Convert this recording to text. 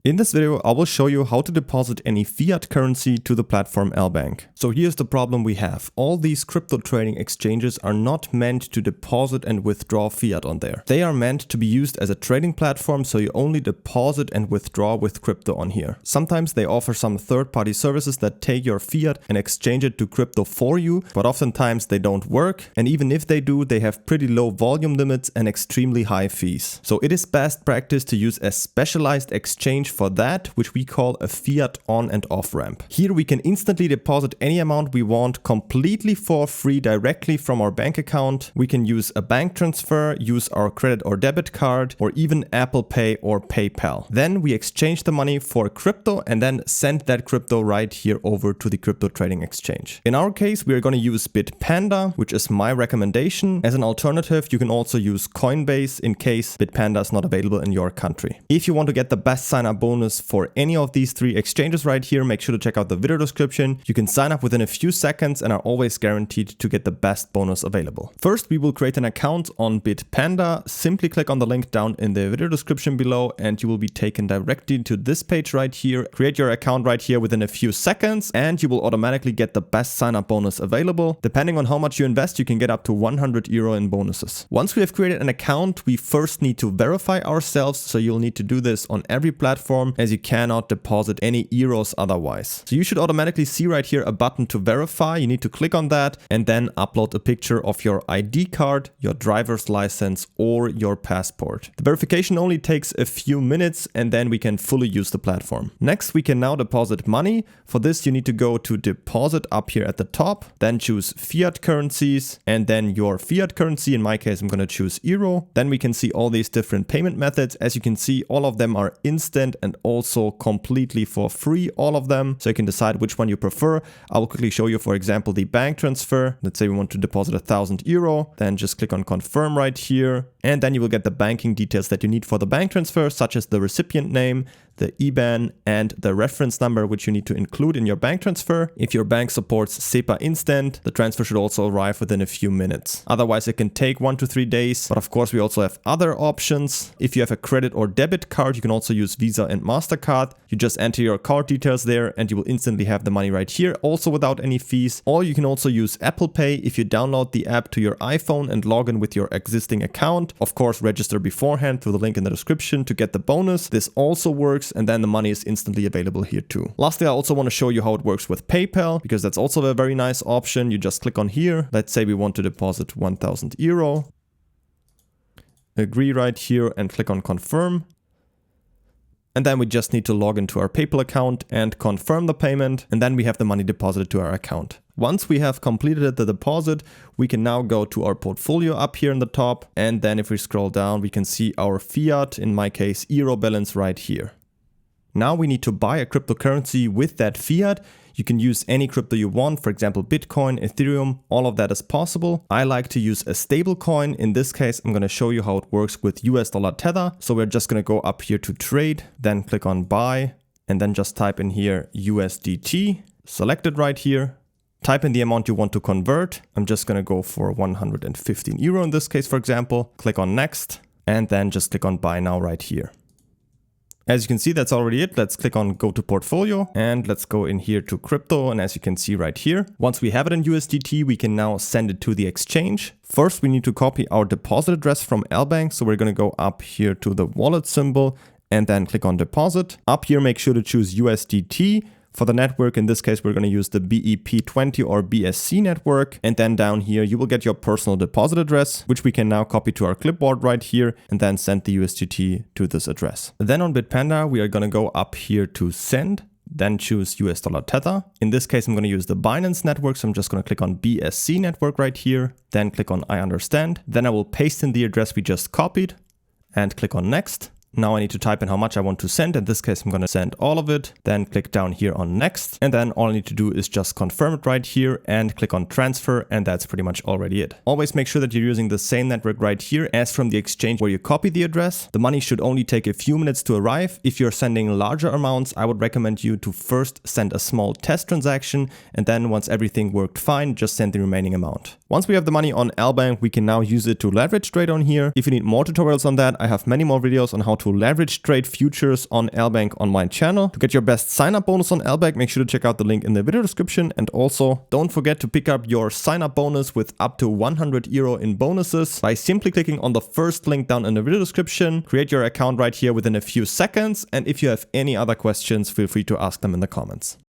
In this video, I will show you how to deposit any fiat currency to the platform LBank. So here's the problem we have. All these crypto trading exchanges are not meant to deposit and withdraw fiat on there. They are meant to be used as a trading platform, so you only deposit and withdraw with crypto on here. Sometimes they offer some third-party services that take your fiat and exchange it to crypto for you, but oftentimes they don't work. And even if they do, they have pretty low volume limits and extremely high fees. So it is best practice to use a specialized exchange for that, which we call a fiat on and off ramp. Here we can instantly deposit any amount we want completely for free directly from our bank account. We can use a bank transfer, use our credit or debit card, or even Apple Pay or PayPal. Then we exchange the money for crypto and then send that crypto right here over to the crypto trading exchange. In our case, we are going to use Bitpanda, which is my recommendation. As an alternative, you can also use Coinbase in case Bitpanda is not available in your country. If you want to get the best sign-up bonus for any of these three exchanges right here, make sure to check out the video description. You can sign up within a few seconds and are always guaranteed to get the best bonus available. First, we will create an account on Bitpanda. Simply click on the link down in the video description below and you will be taken directly to this page right here. Create your account right here within a few seconds and you will automatically get the best sign-up bonus available. Depending on how much you invest, you can get up to 100 euro in bonuses. Once we have created an account, we first need to verify ourselves. So you'll need to do this on every platform, as you cannot deposit any euros otherwise. So you should automatically see right here a button to verify. You need to click on that and then upload a picture of your ID card, your driver's license, or your passport. The verification only takes a few minutes and then we can fully use the platform. Next, we can now deposit money. For this, you need to go to deposit up here at the top, then choose fiat currencies and then your fiat currency. In my case, I'm going to choose euro. Then we can see all these different payment methods. As you can see, all of them are instant and also completely for free, all of them. So you can decide which one you prefer. I will quickly show you, for example, the bank transfer. Let's say we want to deposit 1,000 euro. Then just click on confirm right here. And then you will get the banking details that you need for the bank transfer, such as the recipient name, the IBAN, and the reference number, which you need to include in your bank transfer. If your bank supports SEPA Instant, the transfer should also arrive within a few minutes. Otherwise, it can take 1 to 3 days. But of course, we also have other options. If you have a credit or debit card, you can also use Visa and MasterCard. You just enter your card details there and you will instantly have the money right here, also without any fees. Or you can also use Apple Pay if you download the app to your iPhone and log in with your existing account. Of course, register beforehand through the link in the description to get the bonus. This also works, and then the money is instantly available here too. Lastly, I also want to show you how it works with PayPal, because that's also a very nice option. You just click on here. Let's say we want to deposit 1,000 euro. Agree right here and click on confirm. And then we just need to log into our PayPal account and confirm the payment. And then we have the money deposited to our account. Once we have completed the deposit, we can now go to our portfolio up here in the top. And then if we scroll down, we can see our fiat, in my case, euro balance right here. Now we need to buy a cryptocurrency with that fiat. You can use any crypto you want, for example, Bitcoin, Ethereum, all of that is possible. I like to use a stable coin. In this case, I'm going to show you how it works with US dollar Tether. So we're just going to go up here to trade, then click on buy, and then just type in here USDT, select it right here. Type in the amount you want to convert. I'm just going to go for 115 euro in this case, for example. Click on next, and then just click on buy now right here. As you can see, that's already it. Let's click on go to portfolio and let's go in here to crypto. And as you can see right here, once we have it in USDT, we can now send it to the exchange. First, we need to copy our deposit address from LBank. So we're going to go up here to the wallet symbol and then click on deposit. Up here, make sure to choose USDT. For the network, in this case, we're going to use the BEP20 or BSC network. And then down here, you will get your personal deposit address, which we can now copy to our clipboard right here and then send the USDT to this address. Then on Bitpanda, we are going to go up here to send, then choose US dollar Tether. In this case, I'm going to use the Binance network. So I'm just going to click on BSC network right here, then click on I understand. Then I will paste in the address we just copied and click on next. Now I need to type in how much I want to send. In this case, I'm going to send all of it. Then click down here on next. And then all I need to do is just confirm it right here and click on transfer. And that's pretty much already it. Always make sure that you're using the same network right here as from the exchange where you copy the address. The money should only take a few minutes to arrive. If you're sending larger amounts, I would recommend you to first send a small test transaction. And then once everything worked fine, just send the remaining amount. Once we have the money on LBank, we can now use it to leverage trade on here. If you need more tutorials on that, I have many more videos on how to leverage trade futures on LBank on my channel. To get your best sign-up bonus on LBank, make sure to check out the link in the video description. And also, don't forget to pick up your sign-up bonus with up to 100 euro in bonuses by simply clicking on the first link down in the video description. Create your account right here within a few seconds. And if you have any other questions, feel free to ask them in the comments.